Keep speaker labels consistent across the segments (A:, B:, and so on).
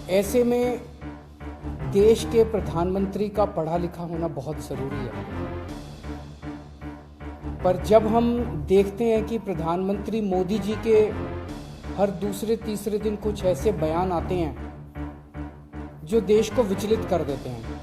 A: ऐसे में देश के प्रधानमंत्री का पढ़ा लिखा होना बहुत ज़रूरी है। पर जब हम देखते हैं कि प्रधानमंत्री मोदी जी के हर दूसरे तीसरे दिन कुछ ऐसे बयान आते हैं जो देश को विचलित कर देते हैं।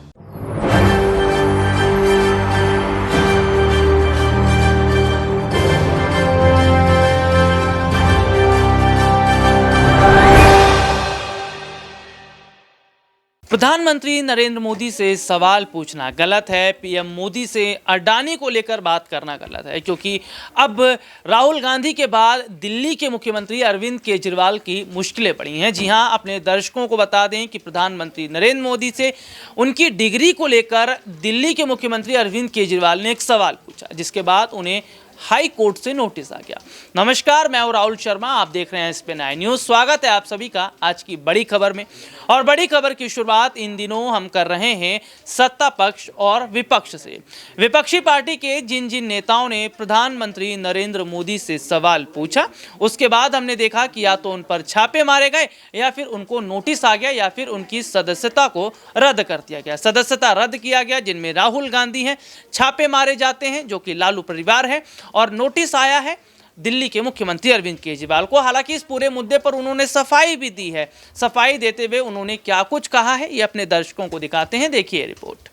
B: प्रधानमंत्री नरेंद्र मोदी से सवाल पूछना गलत है। पीएम मोदी से अडानी को लेकर बात करना गलत है, क्योंकि अब राहुल गांधी के बाद दिल्ली के मुख्यमंत्री अरविंद केजरीवाल की मुश्किलें पड़ी हैं। जी हां, अपने दर्शकों को बता दें कि प्रधानमंत्री नरेंद्र मोदी से उनकी डिग्री को लेकर दिल्ली के मुख्यमंत्री अरविंद केजरीवाल ने एक सवाल पूछा, जिसके बाद उन्हें हाई कोर्ट से नोटिस आ गया। नमस्कार, मैं हूं राहुल शर्मा, आप देख रहे हैं SPN न्यूज़। स्वागत है आप सभी का आज की बड़ी खबर में। और बड़ी खबर की शुरुआत इन दिनों हम कर रहे हैं सत्ता पक्ष और विपक्ष से। विपक्षी पार्टी के जिन जिन नेताओं ने प्रधानमंत्री नरेंद्र मोदी से सवाल पूछा, उसके बाद हमने देखा कि या तो उन पर छापे मारे गए, या फिर उनको नोटिस आ गया, या फिर उनकी सदस्यता को रद्द कर दिया गया। सदस्यता रद्द किया गया, जिनमें राहुल गांधी हैं, छापे मारे जाते हैं जो कि लालू परिवार है, और नोटिस आया है दिल्ली के मुख्यमंत्री अरविंद केजरीवाल को। हालांकि इस पूरे मुद्दे पर उन्होंने सफाई भी दी है। सफाई देते हुए उन्होंने क्या कुछ कहा है, ये अपने दर्शकों को दिखाते हैं। देखिए रिपोर्ट।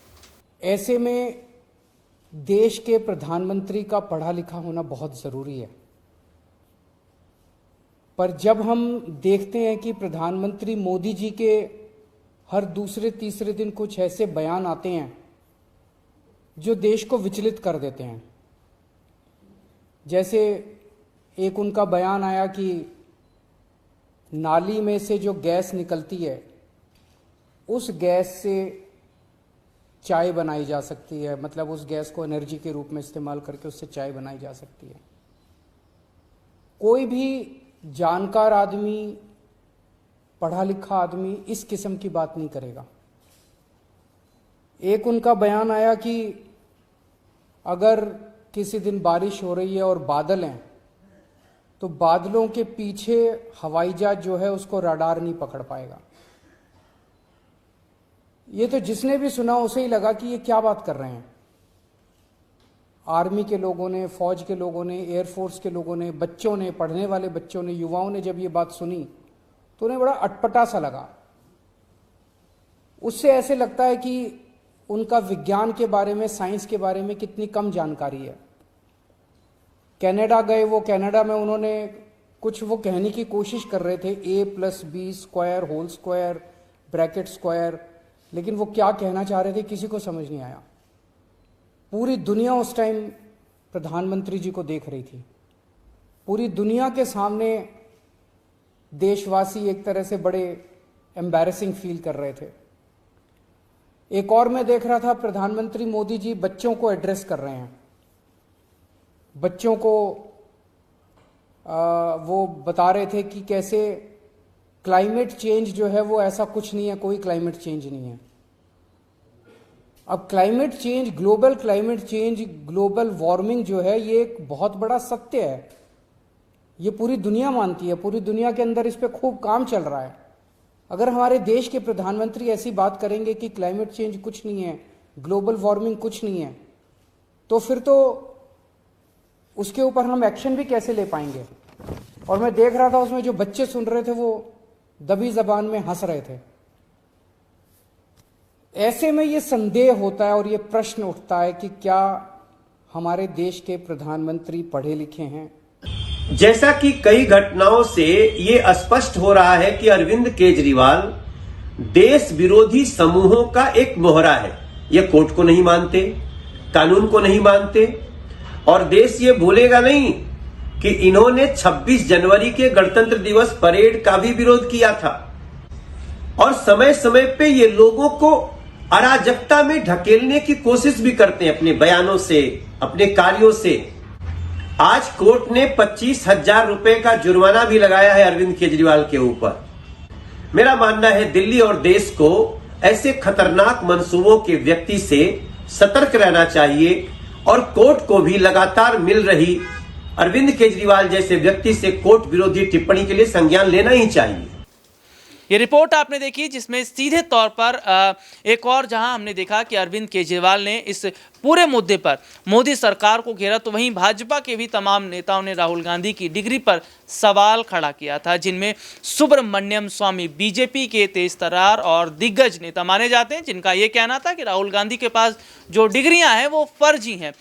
A: ऐसे में देश के प्रधानमंत्री का पढ़ा लिखा होना बहुत जरूरी है। पर जब हम देखते हैं कि प्रधानमंत्री मोदी जी के हर दूसरे तीसरे दिन कुछ ऐसे बयान आते हैं जो देश को विचलित कर देते हैं। जैसे एक उनका बयान आया कि नाली में से जो गैस निकलती है, उस गैस से चाय बनाई जा सकती है, मतलब उस गैस को एनर्जी के रूप में इस्तेमाल करके उससे चाय बनाई जा सकती है। कोई भी जानकार आदमी, पढ़ा लिखा आदमी इस किस्म की बात नहीं करेगा। एक उनका बयान आया कि अगर किसी दिन बारिश हो रही है और बादल हैं, तो बादलों के पीछे हवाई जहाज जो है उसको रडार नहीं पकड़ पाएगा। ये तो जिसने भी सुना उसे ही लगा कि ये क्या बात कर रहे हैं। आर्मी के लोगों ने, फौज के लोगों ने, एयरफोर्स के लोगों ने, बच्चों ने, पढ़ने वाले बच्चों ने, युवाओं ने जब ये बात सुनी तो उन्हें बड़ा अटपटा सा लगा। उससे ऐसे लगता है कि उनका विज्ञान के बारे में, साइंस के बारे में कितनी कम जानकारी है। कनाडा गए, वो कनाडा में उन्होंने कुछ वो कहने की कोशिश कर रहे थे, A+B² whole square bracket square, लेकिन वो क्या कहना चाह रहे थे किसी को समझ नहीं आया। पूरी दुनिया उस टाइम प्रधानमंत्री जी को देख रही थी। पूरी दुनिया के सामने देशवासी एक तरह से बड़े एम्बैरेसिंग फील कर रहे थे। एक और मैं देख रहा था, प्रधानमंत्री मोदी जी बच्चों को एड्रेस कर रहे हैं। बच्चों को वो बता रहे थे कि कैसे क्लाइमेट चेंज जो है वो ऐसा कुछ नहीं है, कोई क्लाइमेट चेंज नहीं है। अब climate change, global climate change, global warming जो है, ये एक बहुत बड़ा सत्य है। ये पूरी दुनिया मानती है, पूरी दुनिया के अंदर इस पे खूब काम चल रहा है। अगर हमारे देश के प्रधानमंत्री ऐसी बात करेंगे कि क्लाइमेट चेंज कुछ नहीं है, ग्लोबल वार्मिंग कुछ नहीं है, तो फिर तो उसके ऊपर हम एक्शन भी कैसे ले पाएंगे। और मैं देख रहा था उसमें जो बच्चे सुन रहे थे वो दबी जबान में हंस रहे थे। ऐसे में ये संदेह होता है और ये प्रश्न उठता है कि क्या हमारे देश के प्रधानमंत्री पढ़े लिखे हैं।
C: जैसा कि कई घटनाओं से ये स्पष्ट हो रहा है कि अरविंद केजरीवाल देश विरोधी समूहों का एक मोहरा है। ये कोर्ट को नहीं मानते, कानून को नहीं मानते, और देश ये भूलेगा नहीं कि इन्होंने 26 जनवरी के गणतंत्र दिवस परेड का भी विरोध किया था। और समय समय पे ये लोगों को अराजकता में ढकेलने की कोशिश भी करते हैं अपने बयानों से, अपने कार्यों से। आज कोर्ट ने 25,000 रुपए का जुर्माना भी लगाया है अरविंद केजरीवाल के ऊपर। मेरा मानना है दिल्ली और देश को ऐसे खतरनाक मंसूबों के व्यक्ति से सतर्क रहना चाहिए, और कोर्ट को भी लगातार मिल रही अरविंद केजरीवाल जैसे व्यक्ति से कोर्ट विरोधी टिप्पणी के लिए संज्ञान लेना ही चाहिए।
B: ये रिपोर्ट आपने देखी जिसमें सीधे तौर पर एक और जहां हमने देखा कि अरविंद केजरीवाल ने इस पूरे मुद्दे पर मोदी सरकार को घेरा, तो वहीं भाजपा के भी तमाम नेताओं ने राहुल गांधी की डिग्री पर सवाल खड़ा किया था, जिनमें सुब्रमण्यम स्वामी बीजेपी के तेज तर्रार और दिग्गज नेता माने जाते हैं, जिनका यह कहना था कि राहुल गांधी के पास जो डिग्रियां हैं वो फर्जी हैं।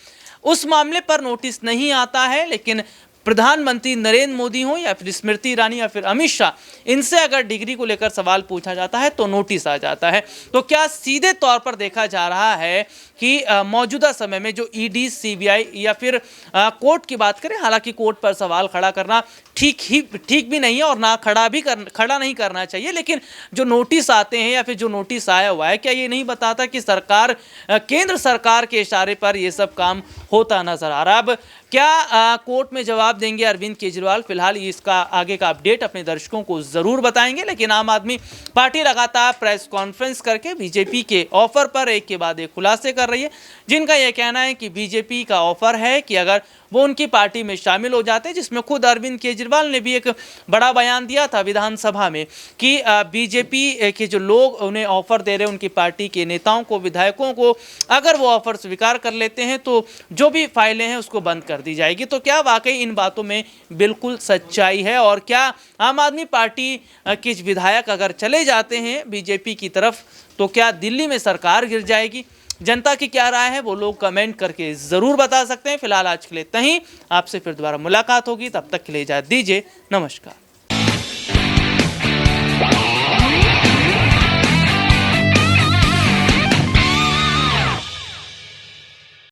B: उस मामले पर नोटिस नहीं आता है, लेकिन प्रधानमंत्री नरेंद्र मोदी हो या फिर स्मृति ईरानी या फिर अमित शाह, इनसे अगर डिग्री को लेकर सवाल पूछा जाता है तो नोटिस आ जाता है। तो क्या सीधे तौर पर देखा जा रहा है कि मौजूदा समय में जो ईडी, सीबीआई या फिर कोर्ट की बात करें, हालांकि कोर्ट पर सवाल खड़ा करना ठीक भी नहीं है और ना खड़ा नहीं करना चाहिए, लेकिन जो नोटिस आते हैं या फिर जो नोटिस आया हुआ है, क्या ये नहीं बताता कि सरकार, केंद्र सरकार के इशारे पर ये सब काम होता नजर आ रहा है? अब क्या कोर्ट में जवाब देंगे अरविंद केजरीवाल? फिलहाल इसका आगे का अपडेट अपने दर्शकों को जरूर बताएंगे, लेकिन आम आदमी पार्टी लगातार प्रेस कॉन्फ्रेंस करके बीजेपी के ऑफर पर एक के बाद एक खुलासे कर रही है, जिनका यह कहना है कि बीजेपी का ऑफर है कि अगर वो उनकी पार्टी में शामिल हो जाते हैं, जिसमें खुद अरविंद केजरीवाल ने भी एक बड़ा बयान दिया था विधानसभा में कि बीजेपी के जो लोग उन्हें ऑफर दे रहे हैं, उनकी पार्टी के नेताओं को, विधायकों को, अगर वो ऑफर स्वीकार कर लेते हैं तो जो भी फाइलें हैं उसको बंद कर दी जाएगी। तो क्या वाकई इन बातों में बिल्कुल सच्चाई है? और क्या आम आदमी पार्टी के विधायक अगर चले जाते हैं बीजेपी की तरफ तो क्या दिल्ली में सरकार गिर जाएगी? जनता की क्या राय है वो लोग कमेंट करके जरूर बता सकते हैं। फिलहाल आज के लिए इतना ही, आपसे फिर दोबारा मुलाकात होगी, तब तक के लिए इजाजत दीजिए, नमस्कार।